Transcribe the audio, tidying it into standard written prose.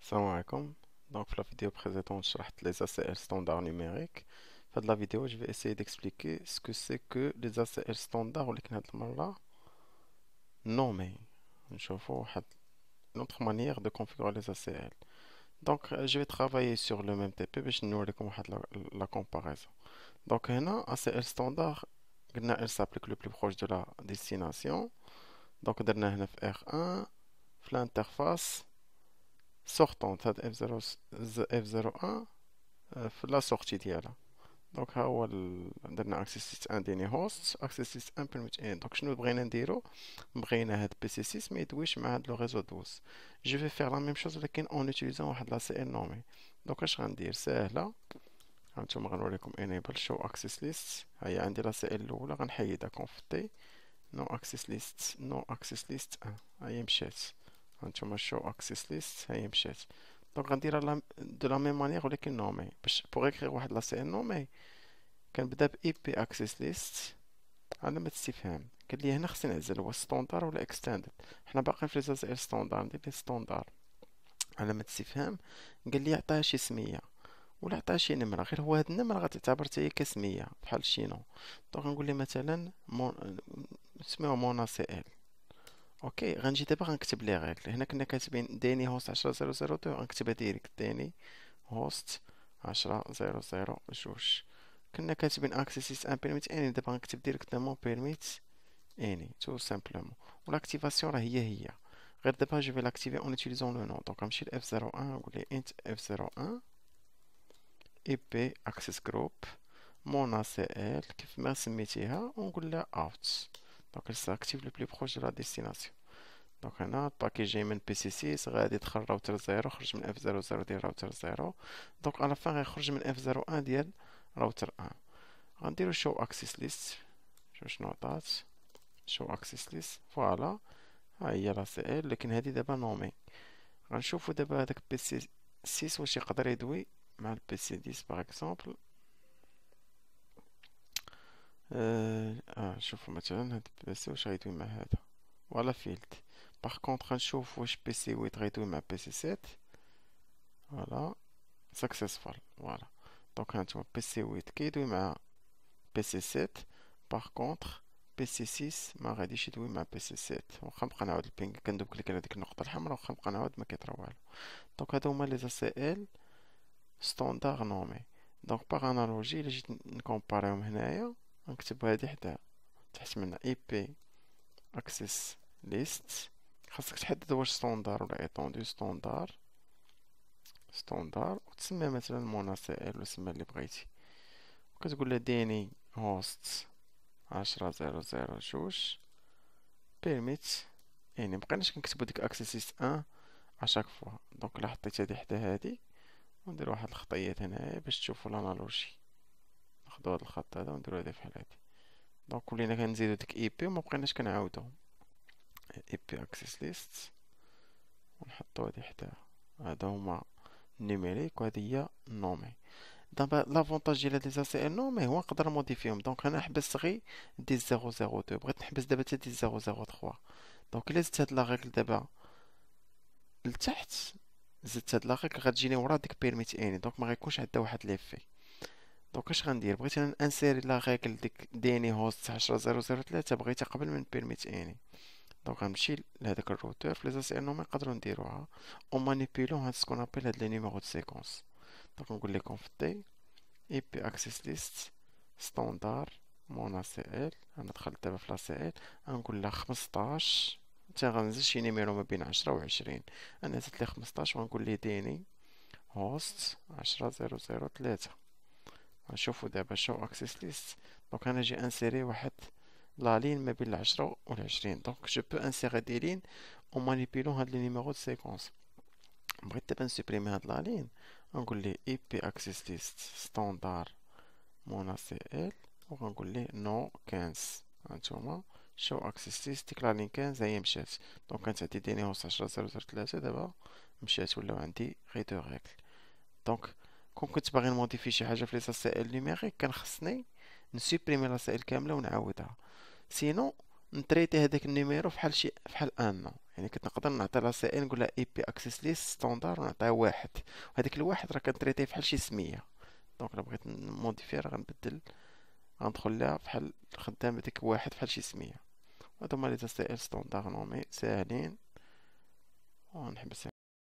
Salam alaikum. Donc, la vidéo précédente, je les ACL standards numériques. Dans la vidéo, je vais essayer d'expliquer ce que c'est que les ACL standards ou les là nommés. Je vois une autre manière de configurer les ACL. Donc, je vais travailler sur le même TP, mais je vais vous la comparaison. Donc, هنا ACL standard, elle s'applique le plus proche de la destination. Donc, درنا هنا في R1 في l'interface sortante هاد F01 في لا سورتي ديالها. دونك ها هو درنا اكسس ليست ان ديني هوست اكسس ليست ان بيرميت ان. دونك شنو بغينا نديرو؟ بغينا هاد بي سي 6 ما يدويش مع هاد لو ريزو 12. جو في فير لا ميم شوز ولكن اون اوتيليزون واحد لا سي ال نومي. دونك اش غندير؟ ساهله. هانتوما غنوريكم انيبل شو اكسس ليست. هيا عندي لا سي ال الاولى غنحيدها كونفتي نو اكسس ليست نو اكسس ليست 1. هيا مشات. هانتوما شو اكسس ليست هيا مشات. دونك غنديرها دو لا ميم مانيير ولكن نومي باش بوغ اكريغ واحد لا سي ال نومي. كنبدا ب اي بي اكسس ليست علامة استفهام. قال لي هنا خصني نعزل واش ستوندار ولا اكستندد. حنا باقيين في لي ستوندار، ندير لي ستوندار علامة استفهام. قال لي عطيها شي سمية ولا عطيها شي نمرة، غير هو هاد النمرة غتعتبر حتى هي كسمية بحال شينو. دونك غنقول لي مثلا نسميوها مونا سي ال. اوكي، غنجي دابا غنكتب لي غير هنا كنا كاتبين ديني هوست 10002، غنكتبها ديريكت ديني هوست 10002. كنا كاتبين اكسيس ان بيرميت اني، دابا غنكتب ديريكتومون بيرميت اني تو سامبلومون. والاكتيفاسيون راه هي غير دابا جو في لاكتيفي اون اوتيليزون لو نون. دونك غنمشي ل F01 نقول ليه انت F01 اي بي اكسس جروب مون سي ال كيف ما سميتيها ونقول لها اوت. دونك لسا اكتيف لو بلو بروش دو لا ديستيناسيون. دونك هنا الباكي جاي من بي سي 6 غادي يدخل راوتر 0، خرج من F00 ديال راوتر 0. دونك على فان غيخرج من F01 ديال راوتر 1. غنديرو شو اكسس ليست. شنو عطات شو اكسس ليست؟ فوالا ها هي لا سي ال، لكن هادي دابا نومي. غنشوفو دابا هداك بي سي 6 واش يقدر يدوي مع البي سي 10 باغ اكزومبل. شوفو مثلا هاد البي سي واش غيدوي مع هذا ولا فيلد. باغ كونطخ غنشوف واش بي سي 8 غيدوي مع بي سي 7. فوالا سكسيسفول. فوالا دونك هانتوما بي سي 8 كيدوي مع بي سي 7. باغ كونطخ بي سي 6 ما غاديش يدوي مع بي سي 7. واخا نبقى نعاود البينغ كندوب كليك على ديك النقطه الحمراء، واخا نبقى نعاود ما كيطرا والو. دونك هادو هما لي اس ال ستوندار نومي. دونك باغ انالوجي الا جيت نكومباريهم هنايا غنكتب هادي حدا تحت منها اي بي اكسس ليست. خاصك تحدد واش ستوندار ولا ايطوندو. ستوندار وتسميها مثلا مونا سي ال ولا سميها اللي بغيتي، وكتقول له ديني هوست 10002 بيرميت. يعني مبقيناش كنكتبو ديك اكسيس ان اشاك فوا. دونك الا حطيت هادي حدا هادي وندير واحد الخطيات هنايا باش تشوفو الانالوجي. ناخدو هاد الخط هذا ونديرو هادي بحال هادي. دونك ولينا كنزيدو ديك اي بي ومبقيناش كنعاودو اي بي اكسيس ليست ونحطو هادي حداها. هادا هما النيميريك وهادي هي النومي. دابا لافونتاج ديال هاد لي زاسي ان نومي هو نقدر نموديفيهم. دونك انا حبست غي دي 002، بغيت نحبس دابا حتى دي 003. دونك الا زدت هاد لا ريغل دابا لتحت، زدت هاد لا ريغل غتجيني ورا ديك بيرميت اني. دونك ما غيكونش عندها واحد ليفي. دونك اش غندير؟ بغيت انا انسيري لا ريغل ديك ديني هوست 10003 بغيتها قبل من بيرميت اني. دونك غنمشي لهداك الروتور في لي زاسي ان نومي نقدروا نديروها او مانيبيلو هاد سكون ابل هاد لي نيميرو دو سيكونس. دونك نقول لكم في الدي اي بي اكسس ليست ستوندار مون سي ال. انا دخلت دابا في لا سي ال غنقول لها 15. حتى غنزيد شي نيميرو ما بين 10 و 20. انا زدت ليه 15 وغنقول ليه ديني هوست 10003. غنشوفو دابا شو اكسس ليست. دونك انا جي انسيري واحد لا لين ما بين 10 و 20. دونك جو بو انسيري دي لين او مانيبيلون هاد لي نيميرو دو سيكونس. بغيت دابا نسوبريمي هاد لا لين غنقول ليه اي بي اكسس ليست ستوندار مون سي ال وغنقول ليه نو 15. هانتوما شو اكسس ليست ديك لا لين 15 هي مشات. دونك كانت عندي ديني هوست 10003 دابا مشات ولاو عندي غي دو ريغل. دونك كون كنت باغي نموديفي شي حاجه في لي سي ال نيميريك كان خصني نسوبريمي لا سي ال كامله ونعاودها. سينو نتريتي هذاك النيميرو فحال ان نون. يعني كنت نقدر نعطي لا سي ان نقول لها اي بي اكسس ليست ستوندار ونعطيها واحد، وهذاك الواحد راه كنتريتيه بحال شي سميه. دونك الا بغيت نموديفي راه غنبدل، غندخل لها بحال خدام ديك واحد بحال شي سميه. هادو هما لي اس تي ال ستوندار نومي ساهلين ونحبس.